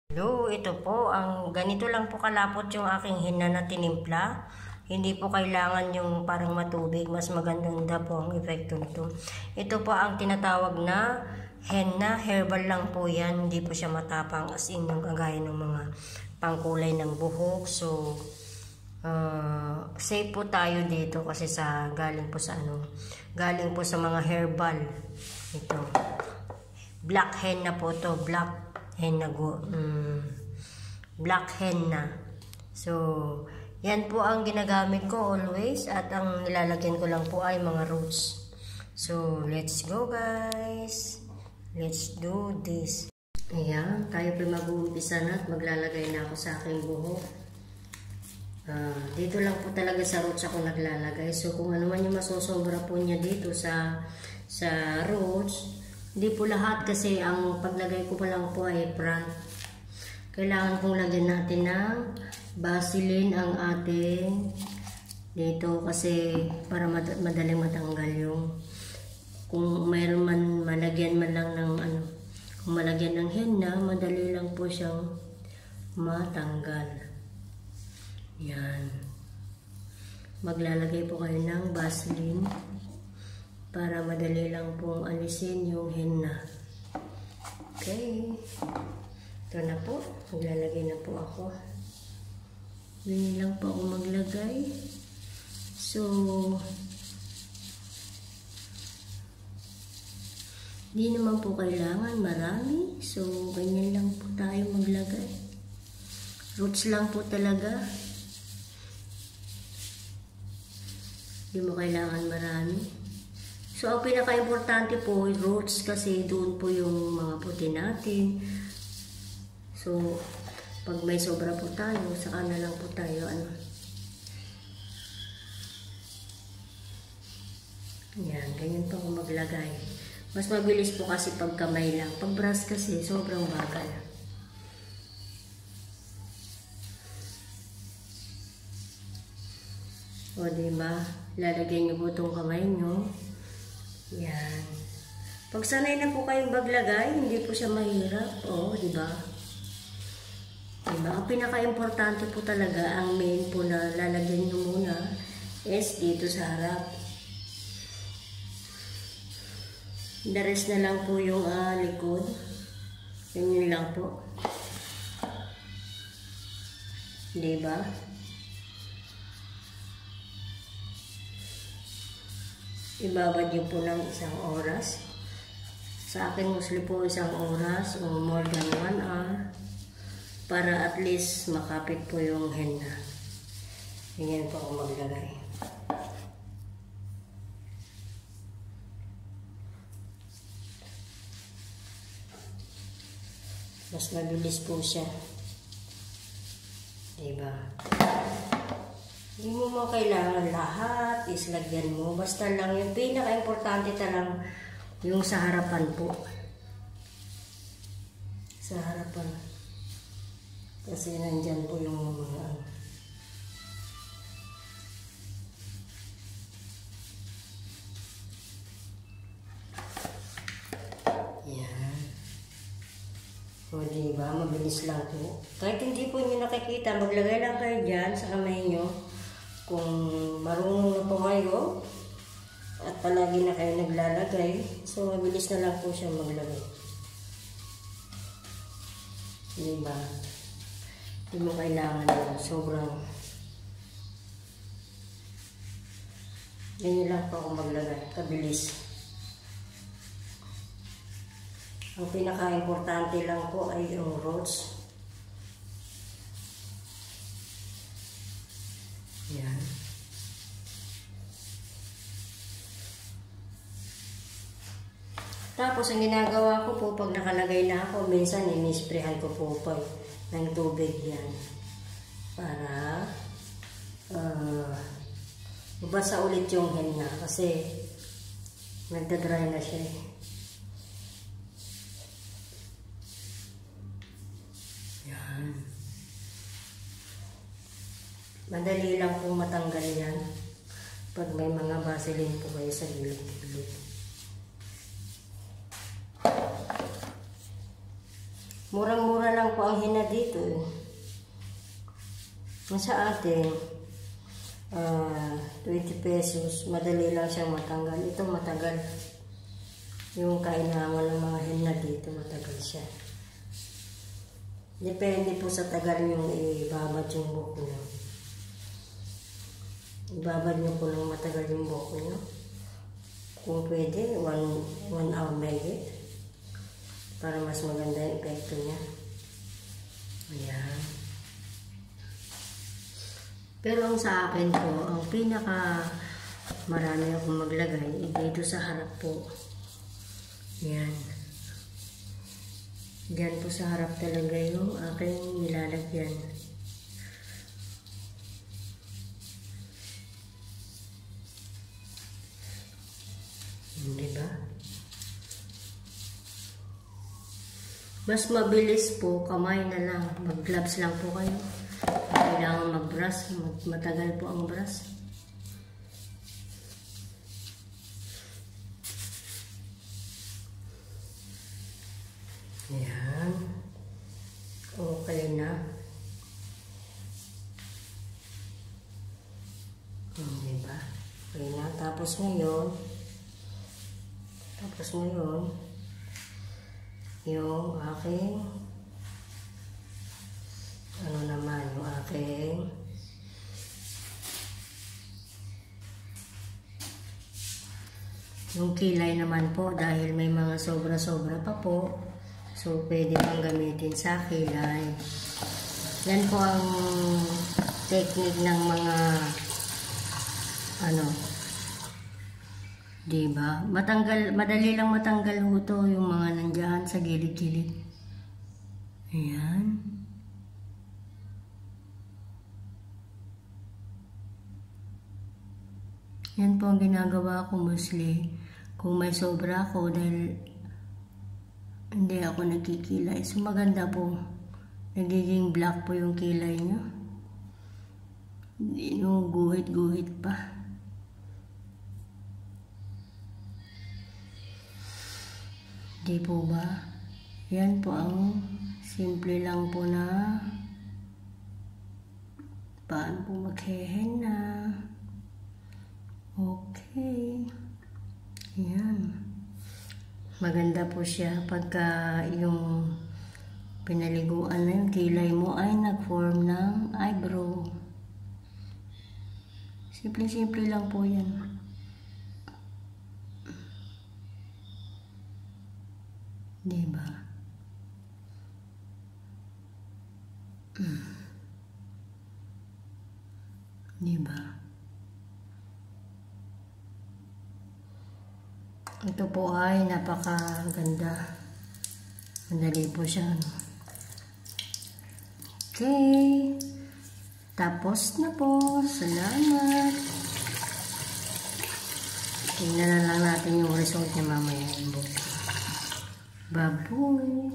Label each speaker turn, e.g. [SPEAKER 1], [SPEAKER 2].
[SPEAKER 1] Hello, ito po, ganito lang po kalapot yung aking henna na tinimpla. Hindi po kailangan yung parang matubig, mas maganda po ang epekto nito. Ito po ang tinatawag na henna, herbal lang po yan, hindi po siya matapang as in yung kagaya ng mga pangkulay ng buhok. So, safe po tayo dito kasi galing po sa mga herbal. Ito, black henna po to, black henna. So, yan po ang ginagamit ko always at ang nilalagyan ko lang po ay mga roots. So, let's go guys. Let's do this. Ayan, tayo po mag-uumpisa na at maglalagay na ako sa aking buhok. Dito lang po talaga sa roots ako naglalagay. So, kung ano man yung masosobra po niya dito sa roots, hindi po lahat kasi ang paglagay ko pa lang po ay front. Kailangan pong lagyan natin ng Vaseline ang ating dito kasi para madaling matanggal yung kung mayroon man malagyan man lang ng kung malagyan ng henna, madali lang po siyang matanggal. Yan. Maglalagay po kayo ng Vaseline para madali lang pong alisin yung henna. Okay. Ito na po. Maglalagay na po ako. Ganyan lang po ako maglagay. So, hindi naman po kailangan marami. So, ganyan lang po tayo maglagay. Roots lang po talaga. Hindi mo kailangan marami. So, ang pinaka-importante po, roots kasi doon po yung mga puti natin. So, pag may sobra po tayo, saka na lang po tayo, Yan, ganyan po ako maglagay. Mas mabilis po kasi pag kamay lang. Pag brush kasi, sobrang bagal. O, diba? Lalagyan nyo po itong kamay nyo. Yan. Pag sanay na po kayong maglagay, hindi po siya mahirap. O, diba? Diba? Ang pinaka-importante po talaga, ang main po na lalagyan nyo muna is dito sa harap. The rest na lang po yung likod. Ganyan lang po. Diba? Ibabad nyo po ng 1 oras. Sa akin mostly po 1 oras o more than 1 hour para at least makapit po yung henna. Ganyan po ako maglagay. Mas mabilis po siya. Diba? Hindi mo mo kailangan lahat, islagyan mo. Basta lang yung pinaka-importante talang yung sa harapan po. Sa harapan. Kasi nandyan po yung mga Yan. O diba, mabilis lang po. Kahit hindi po nyo nakikita, maglagay lang kayo dyan sa kamay nyo. Kung marunong na po kayo at palagi na kayo naglalagay, so mabilis na lang po siya maglagay. Diba? Hindi mo kailangan na sobrang ganyan lang po ako maglagay, kabilis. Ang pinaka-importante lang po ay yung roots. Yan. Tapos, ang ginagawa ko po, pag nakalagay na ako, minsan inisprehan ko po pa ng tubig yan. Para mabasa ulit yung henna kasi nagdadry na siya. Yan. Madali lang po matanggal yan pag may mga Vaseline po kayo sa gilid-gilid. Murang-mura lang po ang henna dito eh. Sa atin, 20 pesos, madali lang siyang matanggal. Ito matagal. Yung kainaman ng mga henna dito, matagal siya. Depende po sa tagal yung ibabad yung buhok nyo. Ibabad nyo po ng matagal yung buhok nyo. Kung pwede, 1 hour mahigit. Para mas maganda yung epekto niya. Ayan. Pero ang sa akin po, ang pinaka marami akong maglagay, dito sa harap po. Yan. Diyan po sa harap talaga yung aking nilalagyan. Diba? Mas mabilis po, kamay na lang. Mag-gloves lang po kayo. Kailangan mag-brush. Matagal po ang brush. Ayan. Okay na. Diba? Okay na. Tapos ngayon, yung aking yung kilay naman po, dahil may mga sobra-sobra pa po, so pwede pang gamitin sa kilay. Yan po ang technique ng mga diba? Madali lang matanggal ho to, yung mga nandiyan sa gilid-gilid. Ayan. Yan po ang ginagawa ko mostly. Kung may sobra ako, dahil hindi ako nagkikilay. So maganda po. Nagiging black po yung kilay nyo. Hindi nung guhit-guhit pa. Di po ba? Yan po ang simple lang po na paano po maghehenna. Okay. Yan. Maganda po siya pagka yung pinaliguan na yung kilay mo ay nag-form ng eyebrow. Simple-simple lang po yan. Diba? Diba? Ito po ay napakaganda. Madali po siya. Okay. Tapos na po. Salamat. Tingnan na lang natin yung result niya mamaya. Baboy.